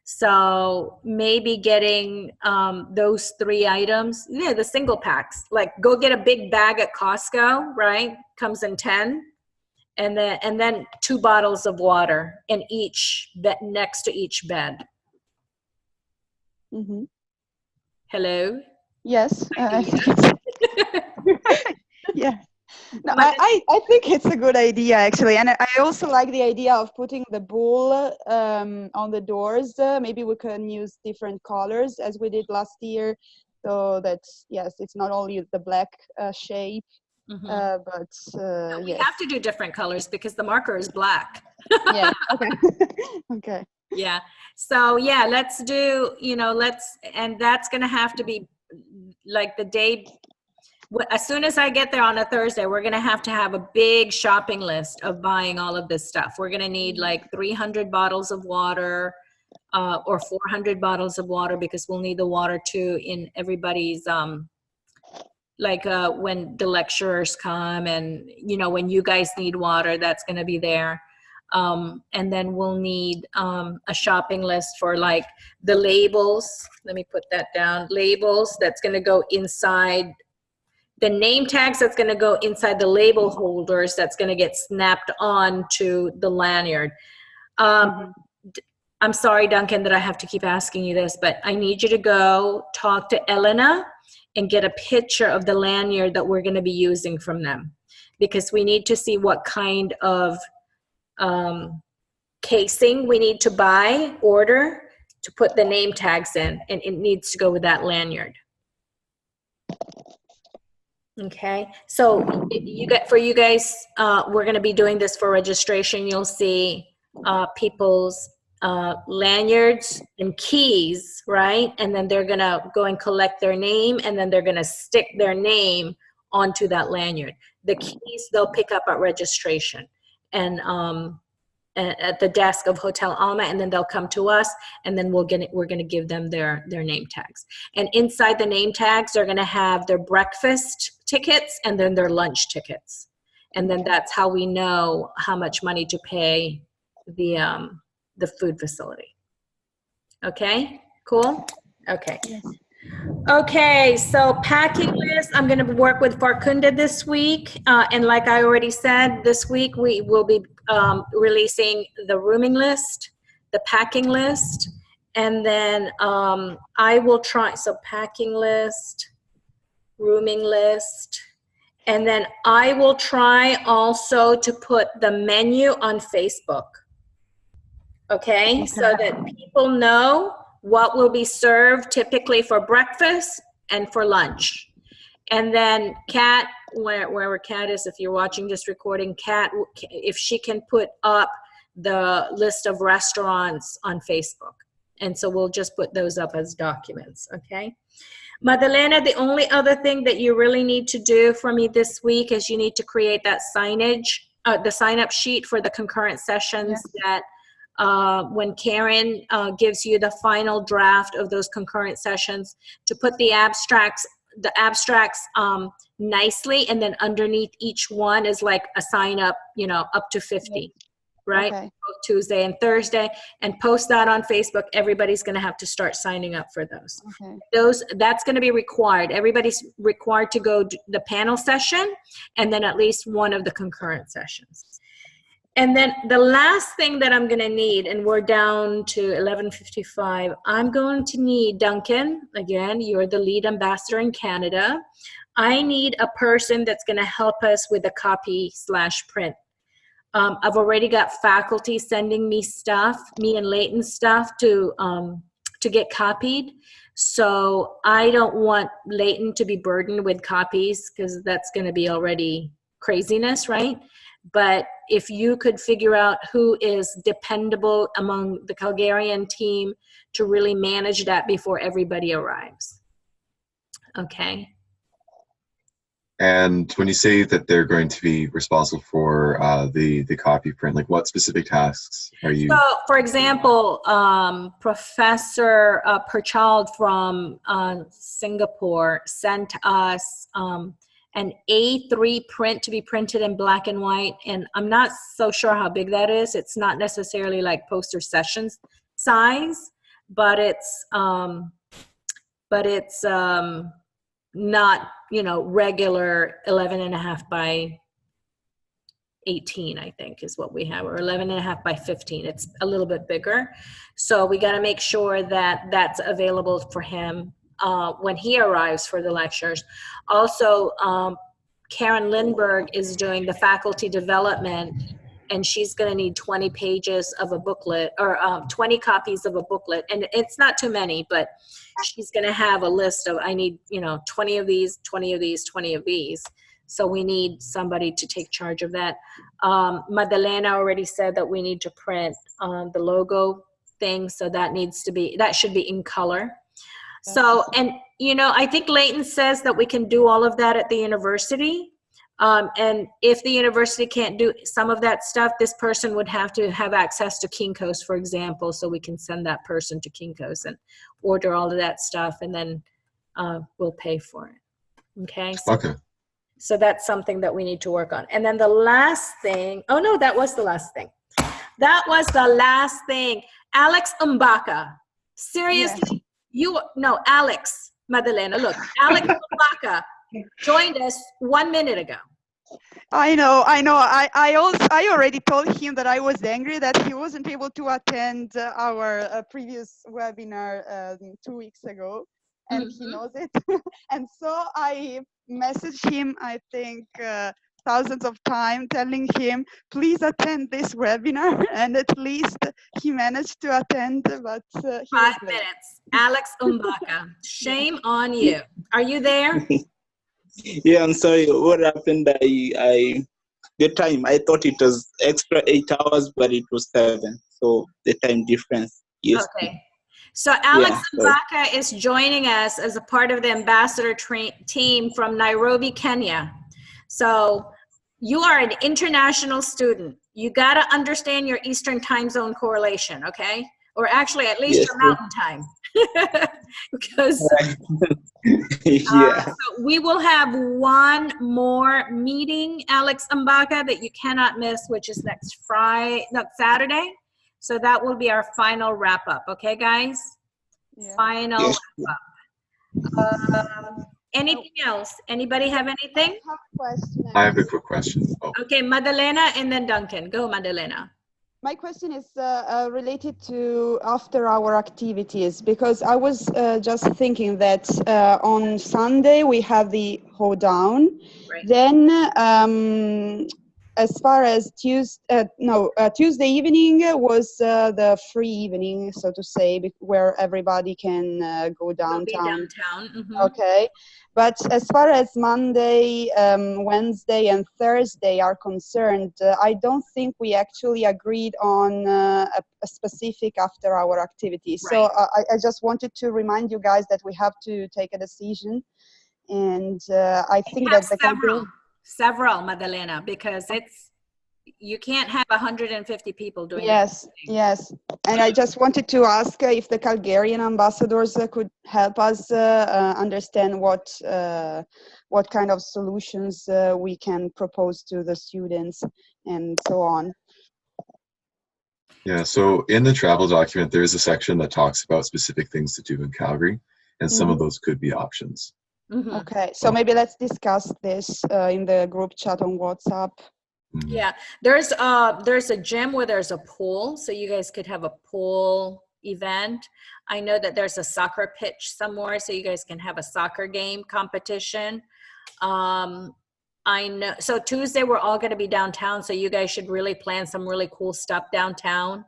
So maybe getting those 3 items, yeah, the single packs. Like go get a big bag at Costco, right? Comes in 10, and then 2 bottles of water in each bed, next to each bed. Mm-hmm. Hello? Yes, I Idea. think it's yeah. No, I think it's a good idea actually, and I also like the idea of putting the bull on the doors. Maybe we can use different colors as we did last year, so that yes, it's not only the black shape, but No, we yes. have to do different colors because the marker is black. Yeah. Okay. Okay. Yeah. So yeah, let's do, and that's going to have to be like the day, as soon as I get there on a Thursday, we're going to have a big shopping list of buying all of this stuff. We're going to need like 300 bottles of water, or 400 bottles of water, because we'll need the water too in everybody's, when the lecturers come, and when you guys need water, that's going to be there. And then we'll need a shopping list for like the labels. Let me put that down. Labels that's going to go inside, the name tags that's going to go inside the label holders, that's going to get snapped on to the lanyard. I'm sorry, Duncan, that I have to keep asking you this, but I need you to go talk to Elena and get a picture of the lanyard that we're going to be using from them, because we need to see what kind of casing we need to order to put the name tags in, and it needs to go with that lanyard. Okay, so for you guys, we're going to be doing this for registration. You'll see people's lanyards and keys, right? And then they're going to go and collect their name, and then they're going to stick their name onto that lanyard. The keys they'll pick up at registration, and at the desk of Hotel Alma, and then they'll come to us, and then we're going to give them their name tags. And inside the name tags, they're going to have their breakfast tickets and then their lunch tickets. And then that's how we know how much money to pay the food facility. Okay, cool? Okay. Yes. Okay, so packing list, I'm going to work with Farkunda this week. And like I already said, this week we will be releasing the rooming list, the packing list, and then I will try, so packing list, rooming list, and then I will try also to put the menu on Facebook. Okay, so that people know what will be served typically for breakfast and for lunch. And then Kat, wherever Kat is, if you're watching this recording, Kat, if she can put up the list of restaurants on Facebook. And so we'll just put those up as documents, okay? Madalena, the only other thing that you really need to do for me this week is you need to create that signage, the sign-up sheet for the concurrent sessions. Yes. That when Karen gives you the final draft of those concurrent sessions, to put the abstracts nicely, and then underneath each one is like a sign up, up to 50, right? Okay. Both Tuesday and Thursday, and post that on Facebook. Everybody's going to have to start signing up for those. Okay. That's going to be required. Everybody's required to go to the panel session and then at least one of the concurrent sessions. And then the last thing that I'm going to need, and we're down to 11:55, I'm going to need, Duncan, again, you're the lead ambassador in Canada. I need a person that's going to help us with the copy/print. I've already got faculty sending me stuff, me and Leighton stuff to get copied. So I don't want Leighton to be burdened with copies, because that's going to be already craziness, right? But if you could figure out who is dependable among the Calgarian team to really manage that before everybody arrives. Okay. And when you say that they're going to be responsible for the copy print, like what specific tasks are you? So, for example, Professor Perchild from Singapore sent us an A3 print to be printed in black and white, and I'm not so sure how big that is. It's not necessarily like poster sessions size, but it's not, regular 11.5 by 18, I think is what we have, or 11 and a half by 15. It's a little bit bigger. So we got to make sure that that's available for him when he arrives for the lectures. Also, Karen Lindberg is doing the faculty development, and she's going to need 20 pages of a booklet, or 20 copies of a booklet. And it's not too many, but she's going to have a list of, I need, 20 of these, 20 of these, 20 of these. So we need somebody to take charge of that. Madalena already said that we need to print the logo thing. So that should be in color. So, and, I think Leighton says that we can do all of that at the university. And if the university can't do some of that stuff, this person would have to have access to Kinko's, for example, so we can send that person to Kinko's and order all of that stuff, and then we'll pay for it. Okay? So that's something that we need to work on. And then the last thing, oh no, that was the last thing. That was the last thing. Alex Mbaka. Seriously, Alex, Madalena, look, Alex Mbaka joined us 1 minute ago. I know. I already told him that I was angry that he wasn't able to attend our previous webinar 2 weeks ago, and he knows it. And so I messaged him, I think, thousands of times, telling him, please attend this webinar. And at least he managed to attend, but 5 minutes. Alex Mbaka, shame on you. Are you there? Yeah, I'm sorry. What happened? The time, I thought it was extra 8 hours, but it was 7. So the time difference. Yes. Okay. So Alex Mbaka is joining us as a part of the ambassador team from Nairobi, Kenya. So you are an international student. You got to understand your Eastern time zone correlation, okay? Or actually, at least your mountain time. Because so we will have one more meeting, Alex Mbaka, that you cannot miss, which is next Saturday. So that will be our final wrap up. Okay, guys? Final wrap up. Anything else? Anybody have anything? I have a quick question. Okay, Madalena and then Duncan. Go, Madalena. My question is related to after our activities, because I was just thinking that on Sunday we have the hoedown. Right. Then as far as Tuesday evening was the free evening, so to say, where everybody can go downtown. Okay. But as far as Monday, Wednesday, and Thursday are concerned, I don't think we actually agreed on a specific after-hour activity. Right. So I just wanted to remind you guys that we have to take a decision. And I think that the several, Madalena, because you can't have 150 people doing Yes. And I just wanted to ask if the Calgarian ambassadors could help us understand what kind of solutions we can propose to the students and so on. Yeah, so in the travel document, there is a section that talks about specific things to do in Calgary, and some of those could be options. Okay, so maybe let's discuss this in the group chat on WhatsApp. Yeah, there's a gym where there's a pool, so you guys could have a pool event. I know that there's a soccer pitch somewhere, so you guys can have a soccer game competition. I know, so Tuesday we're all going to be downtown, so you guys should really plan some really cool stuff downtown.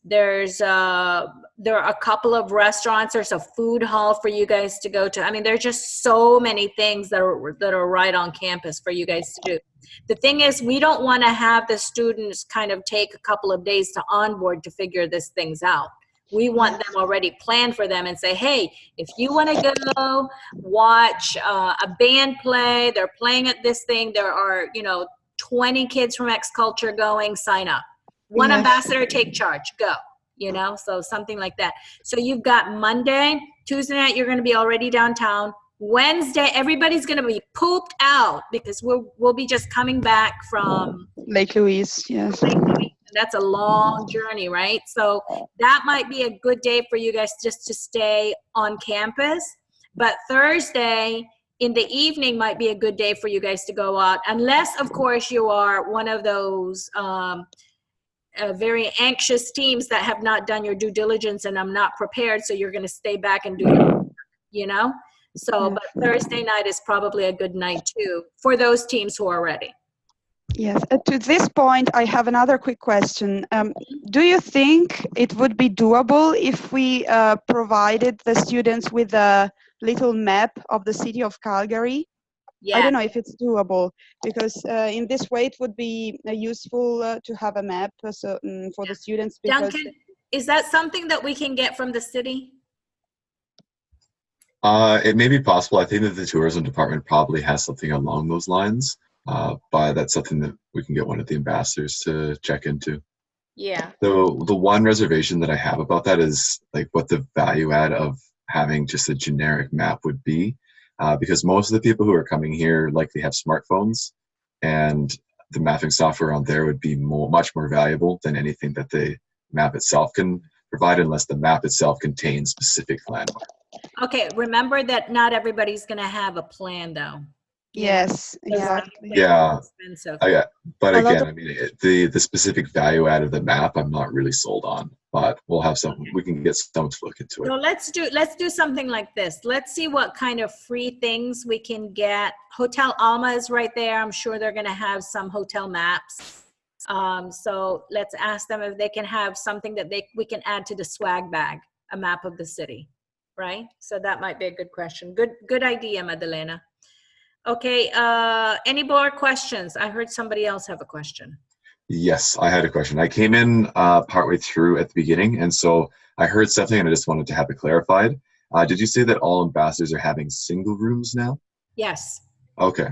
There are a couple of restaurants. There's a food hall for you guys to go to. I mean, there's just so many things that are right on campus for you guys to do. The thing is, we don't want to have the students kind of take a couple of days to onboard to figure these things out. We want them already planned for them and say, hey, if you want to go watch a band play, they're playing at this thing, there are, 20 kids from X Culture going, sign up. One ambassador, take charge, go, so something like that. So you've got Monday, Tuesday night, you're going to be already downtown. Wednesday, everybody's going to be pooped out because we'll be just coming back from Lake Louise, yes. Lake Louise. That's a long journey, right? So that might be a good day for you guys just to stay on campus. But Thursday, in the evening might be a good day for you guys to go out, unless, of course, you are one of those very anxious teams that have not done your due diligence and I'm not prepared, so you're going to stay back and do your, you know? So, but Thursday night is probably a good night too for those teams who are ready. Yes, to this point, I have another quick question. Do you think it would be doable if we provided the students with a little map of the city of Calgary? Yeah. I don't know if it's doable, because in this way it would be useful to have a map for the students. Because Duncan, is that something that we can get from the city? It may be possible. I think that the tourism department probably has something along those lines, but that's something that we can get one of the ambassadors to check into. Yeah. So the one reservation that I have about that is like what the value add of having just a generic map would be, because most of the people who are coming here likely have smartphones, and the mapping software on there would be much more valuable than anything that the map itself can provide, unless the map itself contains specific landmarks. Okay, remember that not everybody's going to have a plan, though. Yes, exactly. Yeah, but A lot again, of- I mean, the specific value add of the map, I'm not really sold on. But we'll have some. We can get someone to look into it. So let's do something like this. Let's see what kind of free things we can get. Hotel Alma is right there. I'm sure they're going to have some hotel maps. So let's ask them if they can have something that we can add to the swag bag, a map of the city, right? So that might be a good question. Good idea, Madalena. Okay, any more questions? I heard somebody else have a question. Yes, I had a question. I came in partway through at the beginning, and so I heard something, and I just wanted to have it clarified. Did you say that all ambassadors are having single rooms now? Yes. Okay.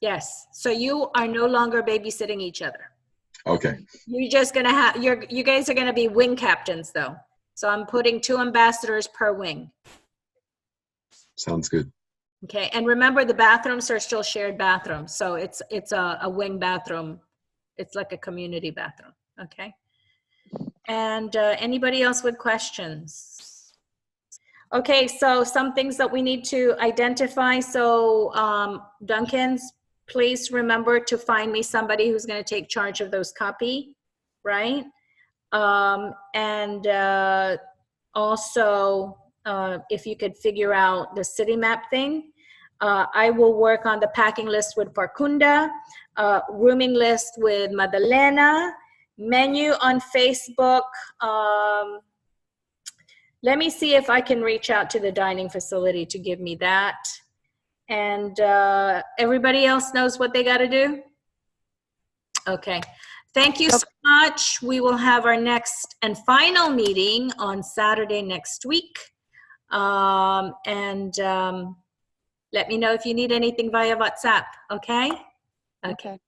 Yes. So you are no longer babysitting each other. Okay. You're just gonna have you guys are gonna be wing captains, though. So I'm putting 2 ambassadors per wing. Sounds good. Okay, and remember the bathrooms are still shared bathrooms, so it's a wing bathroom. It's like a community bathroom. Okay. And anybody else with questions? Okay, so some things that we need to identify. So Duncan's, please remember to find me somebody who's going to take charge of those copy, right? And also, if you could figure out the city map thing. I will work on the packing list with Farkunda, rooming list with Madalena, menu on Facebook. Let me see if I can reach out to the dining facility to give me that. And everybody else knows what they got to do? Okay. Thank you so much. We will have our next and final meeting on Saturday next week. Let me know if you need anything via WhatsApp, okay? Okay.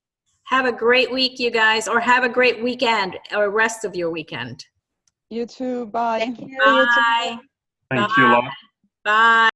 Have a great week, you guys, or have a great weekend, or rest of your weekend. You too. Bye. Thank you. Bye. Thank you a lot. Bye.